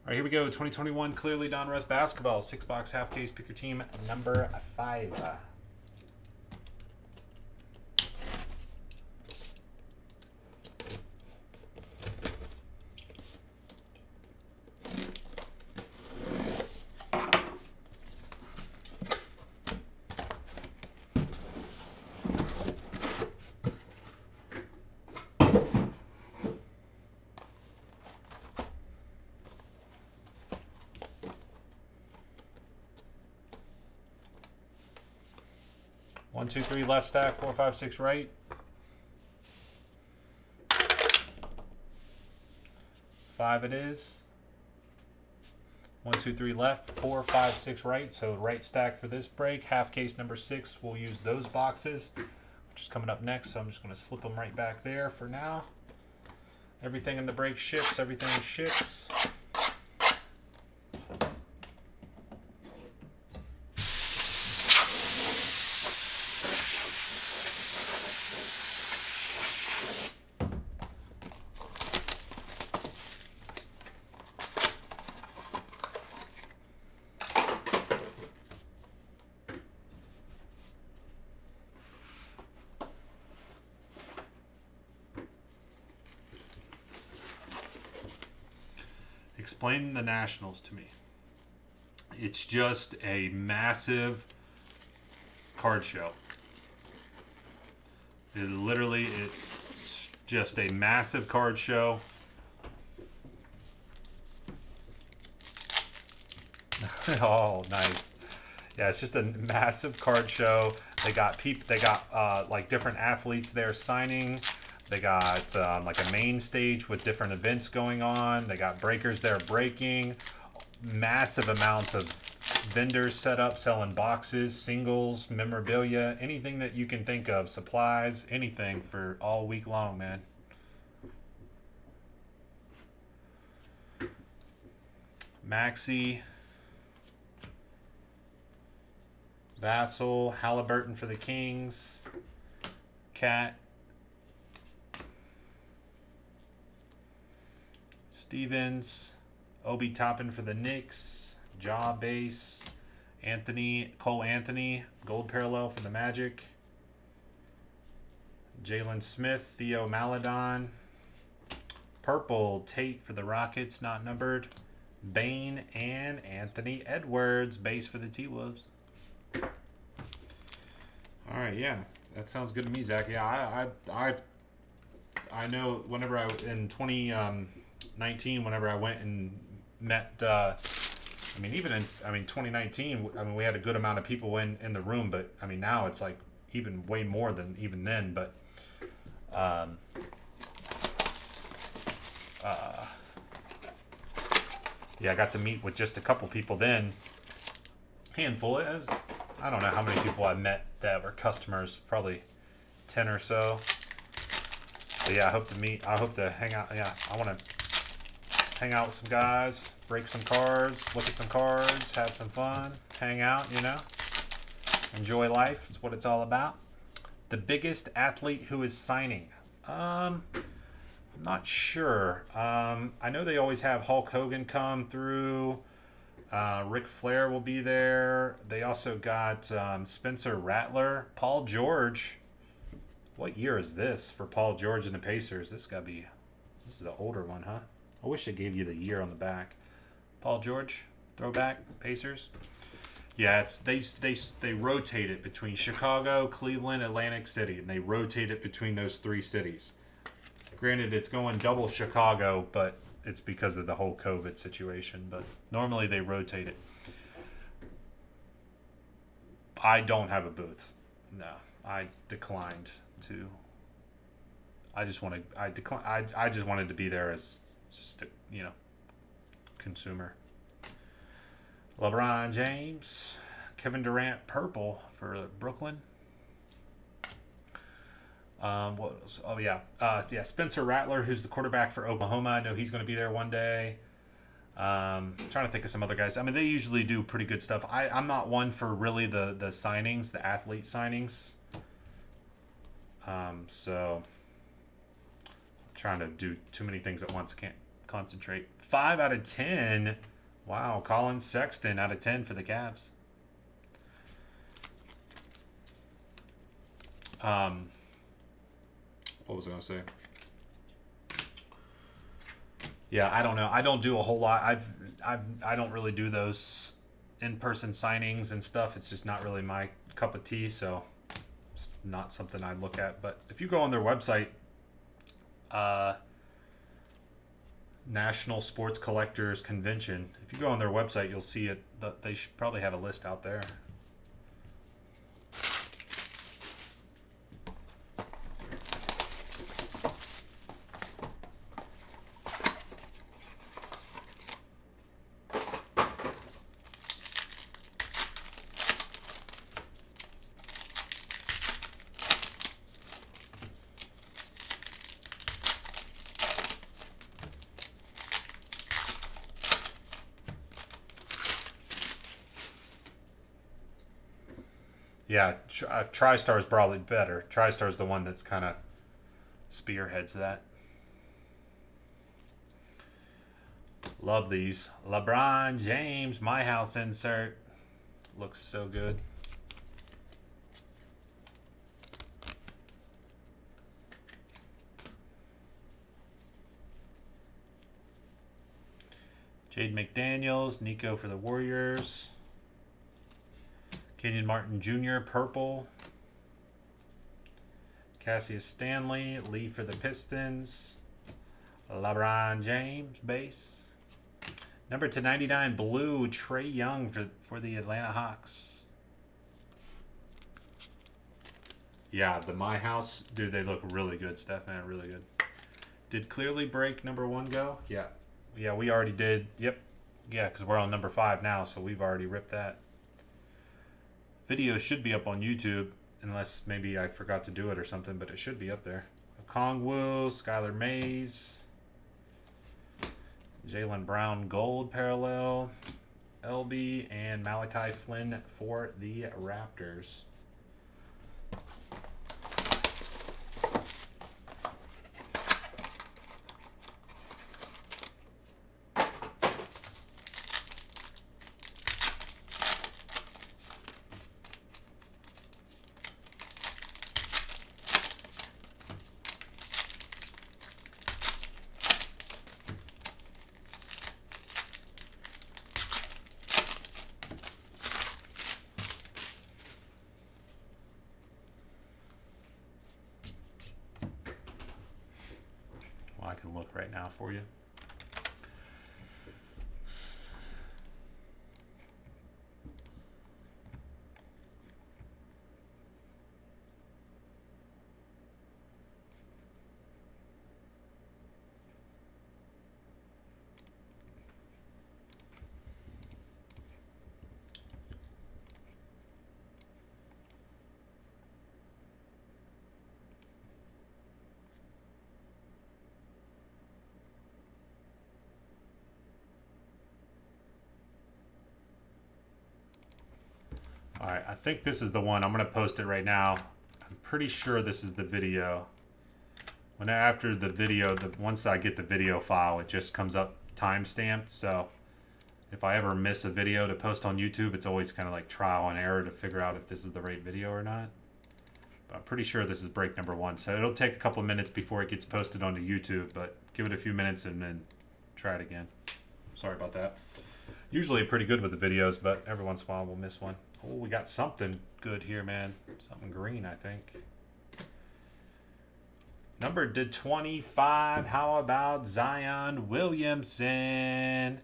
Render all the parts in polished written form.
All right, here we go. 2021 Clearly Donruss Basketball. 6-box half case. Pick your team number 5. 1, 2, 3 left stack, 4, 5, 6 right. 5 it is. 1, 2, 3 left, 4, 5, 6 right. So right stack for this break. Half case number 6, we'll use those boxes, which is coming up next. So I'm just going to slip them right back there for now. Everything in the break ships. Everything ships. Explain the Nationals to me. It's just a massive card show. It's just a massive card show. Oh, nice. Yeah, it's just a massive card show. They got like different athletes there signing. They got like a main stage with different events going on. They got breakers there breaking. Massive amounts of vendors set up selling boxes, singles, memorabilia, anything that you can think of, supplies, anything for all week long, man. Maxey, Vassell, Halliburton for the Kings, Cat, Stevens, Obi Toppin for the Knicks, Jaw Base, Cole Anthony, Gold Parallel for the Magic, Jalen Smith, Theo Maladon, Purple Tate for the Rockets, not numbered, Bane, and Anthony Edwards, base for the T-Wolves. All right, yeah, that sounds good to me, Zach. Yeah, I know whenever in 2019, whenever I went and met, 2019, we had a good amount of people in the room, but I mean, now it's like even way more than even then, but, yeah, I got to meet with just a couple people then, handful. I don't know how many people I met that were customers, probably 10 or so. So yeah, I hope to hang out. Yeah, I want to hang out with some guys, break some cards, look at some cards, have some fun, hang out, enjoy life. It's what it's all about. The biggest athlete who is signing. I'm not sure. I know they always have Hulk Hogan come through. Ric Flair will be there. They also got Spencer Rattler, Paul George. What year is this for Paul George and the Pacers? This is an older one, huh? I wish they gave you the year on the back. Paul George, throwback, Pacers. Yeah, they rotate it between Chicago, Cleveland, Atlantic City, and they rotate it between those 3 cities. Granted, it's going double Chicago, but it's because of the whole COVID situation. But normally they rotate it. I don't have a booth. No, I declined to. I just wanted to be there as just a consumer. LeBron James, Kevin Durant, purple for Brooklyn. What else? Oh yeah, Spencer Rattler, who's the quarterback for Oklahoma. I know he's going to be there one day. Trying to think of some other guys. I mean, they usually do pretty good stuff. I'm not one for really the signings, the athlete signings. So I'm trying to do too many things at once. concentrate. 5 out of 10. Wow, Colin Sexton out of 10 for the Cavs. What was I going to say? Yeah, I don't know. I don't do a whole lot. I don't really do those in-person signings and stuff. It's just not really my cup of tea, so it's not something I look at. But if you go on their website, National Sports Collectors Convention, if you go on their website, you'll see it. They should probably have a list out there. Yeah, TriStar is probably better. TriStar is the one that's kind of spearheads that. Love these. LeBron James, My House insert. Looks so good. Jade McDaniels, Nico for the Warriors. Kenyon Martin Jr., purple. Cassius Stanley, Lee for the Pistons. LeBron James, base. Number /99, blue, Trae Young for the Atlanta Hawks. Yeah, the My House, dude, they look really good, Steph, man, really good. Did Clearly Break #1 go? Yeah. Yeah, we already did. Yep. Yeah, because we're on number 5 now, so we've already ripped that. Video should be up on YouTube, unless maybe I forgot to do it or something, but it should be up there. Kongwu, Skylar Mays, Jaylen Brown gold parallel, LB, and Malachi Flynn for the Raptors. I can look right now for you. All right, I think this is the one. I'm going to post it right now. I'm pretty sure this is the video. After the video, once I get the video file, it just comes up time-stamped. So if I ever miss a video to post on YouTube, it's always kind of like trial and error to figure out if this is the right video or not. But I'm pretty sure this is break #1. So it'll take a couple of minutes before it gets posted onto YouTube, but give it a few minutes and then try it again. Sorry about that. Usually pretty good with the videos, but every once in a while we'll miss one. Oh, we got something good here, man. Something green, I think. Number /25. How about Zion Williamson?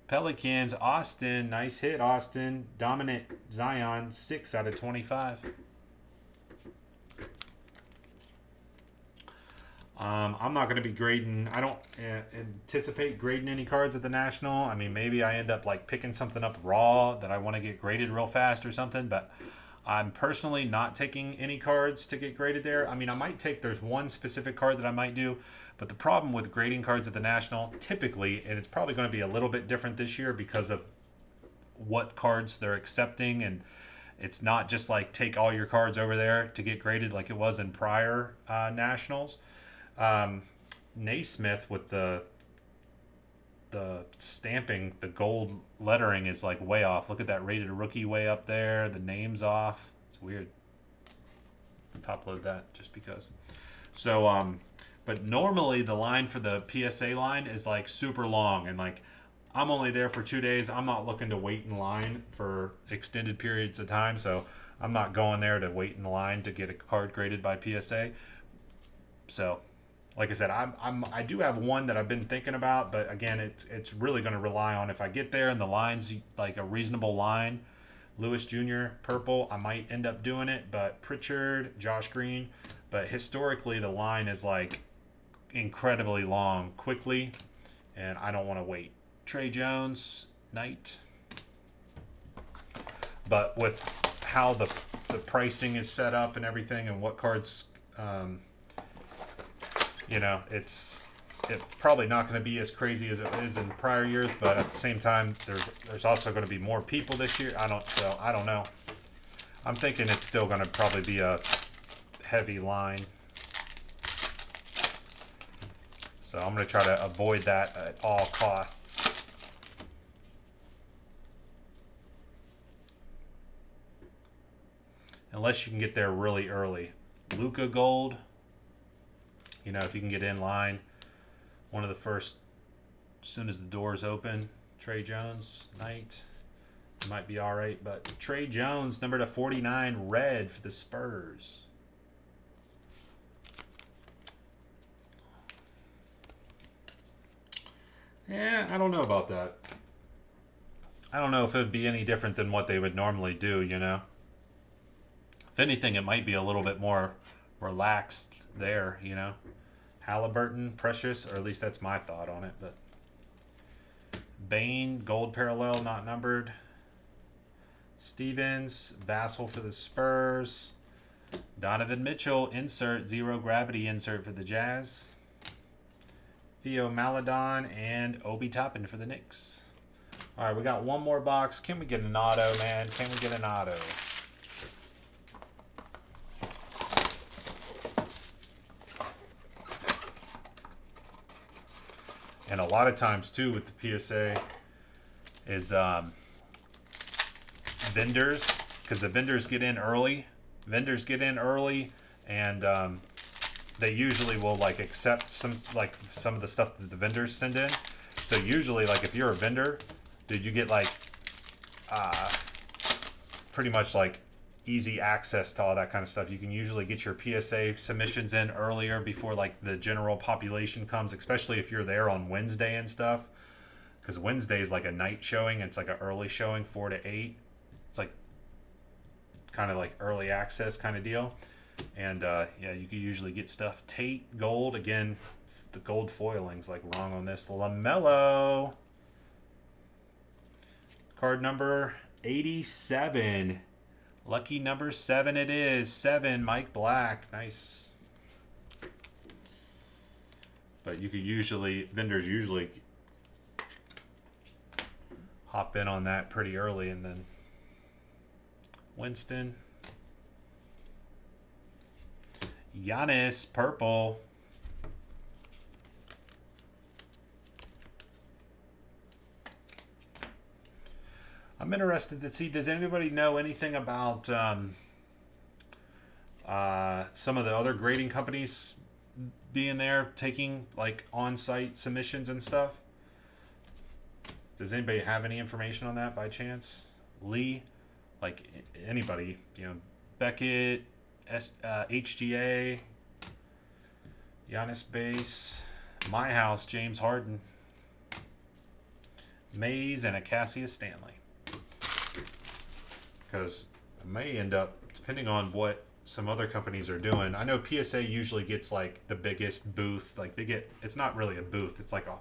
Pelicans, Austin. Nice hit, Austin. Dominant Zion, 6 out of 25. I'm not going to be grading. I don't anticipate grading any cards at the National. I mean, maybe I end up like picking something up raw that I want to get graded real fast or something, but I'm personally not taking any cards to get graded there. I mean, there's one specific card that I might do, but the problem with grading cards at the National, typically, and it's probably going to be a little bit different this year because of what cards they're accepting, and it's not just like take all your cards over there to get graded like it was in prior Nationals. Naismith with the the stamping, the gold lettering is like way off. Look at that rated rookie way up there. The name's off. It's weird. Let's top load that just because. So but normally the line for the PSA line is like super long, and like I'm only there for 2 days. I'm not looking to wait in line for extended periods of time, so I'm not going there to wait in line to get a card graded by PSA. So, like I said, I do have one that I've been thinking about, but again, it's really going to rely on if I get there and the line's like a reasonable line. Lewis Jr. purple, I might end up doing it, but Pritchard, Josh Green, but historically the line is like incredibly long quickly, and I don't want to wait. Trey Jones, Knight. But with how the pricing is set up and everything, and what cards, you know, it's probably not going to be as crazy as it is in prior years. But at the same time, there's also going to be more people this year. I don't know. I'm thinking it's still going to probably be a heavy line. So I'm going to try to avoid that at all costs. Unless you can get there really early. Luka Gold, you know, if you can get in line, one of the first, as soon as the doors open. Trey Jones, Knight, might be all right. But Trey Jones, number to 49, red for the Spurs. Yeah, I don't know about that. I don't know if it would be any different than what they would normally do, you know. If anything, it might be a little bit more relaxed there, you know. Halliburton, Precious, or at least that's my thought on it. But Bain, gold parallel, not numbered. Stevens, Vassell for the Spurs. Donovan Mitchell, insert, zero gravity insert for the Jazz. Theo Maledon and Obi Toppin for the Knicks. All right, we got one more box. Can we get an auto, man? Can we get an auto? And a lot of times, too, with the PSA is vendors, because the vendors get in early. And they usually will like accept some of the stuff that the vendors send in. So usually, like if you're a vendor, dude, you get like pretty much like easy access to all that kind of stuff. You can usually get your PSA submissions in earlier before like the general population comes, especially if you're there on Wednesday and stuff. Because Wednesday is like a night showing. It's like an early showing, 4 to 8. It's like kind of like early access kind of deal. And yeah, you can usually get stuff. Tate, gold. Again, the gold foiling's like wrong on this. LaMelo. Card number 87. Lucky number 7 it is. 7, Mike Black. Nice. But you could usually, vendors usually hop in on that pretty early. And then Winston. Giannis, purple. I'm interested to see, does anybody know anything about some of the other grading companies being there, taking like on-site submissions and stuff? Does anybody have any information on that by chance? Lee, like anybody, you know, Beckett, HGA, Giannis base, My House, James Harden, Mays, and a Cassius Stanley. Because it may end up, depending on what some other companies are doing. I know PSA usually gets like the biggest booth. Like they get, it's not really a booth. It's like a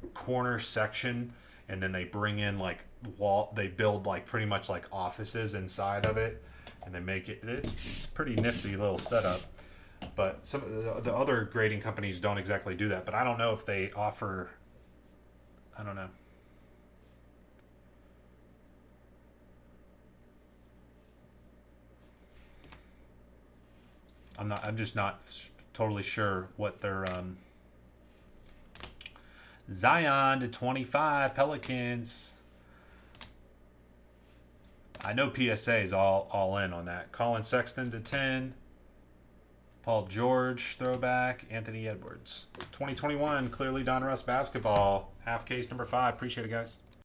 corner section, and then they bring in like they build like pretty much like offices inside of it, and they make it. It's pretty nifty little setup. But some of the other grading companies don't exactly do that. But I don't know if they offer. I don't know. I'm just not totally sure what their Zion to 25, Pelicans. I know PSA is all in on that. Colin Sexton to 10. Paul George throwback. Anthony Edwards. 2021, clearly Donruss basketball. Half case number 5. Appreciate it, guys.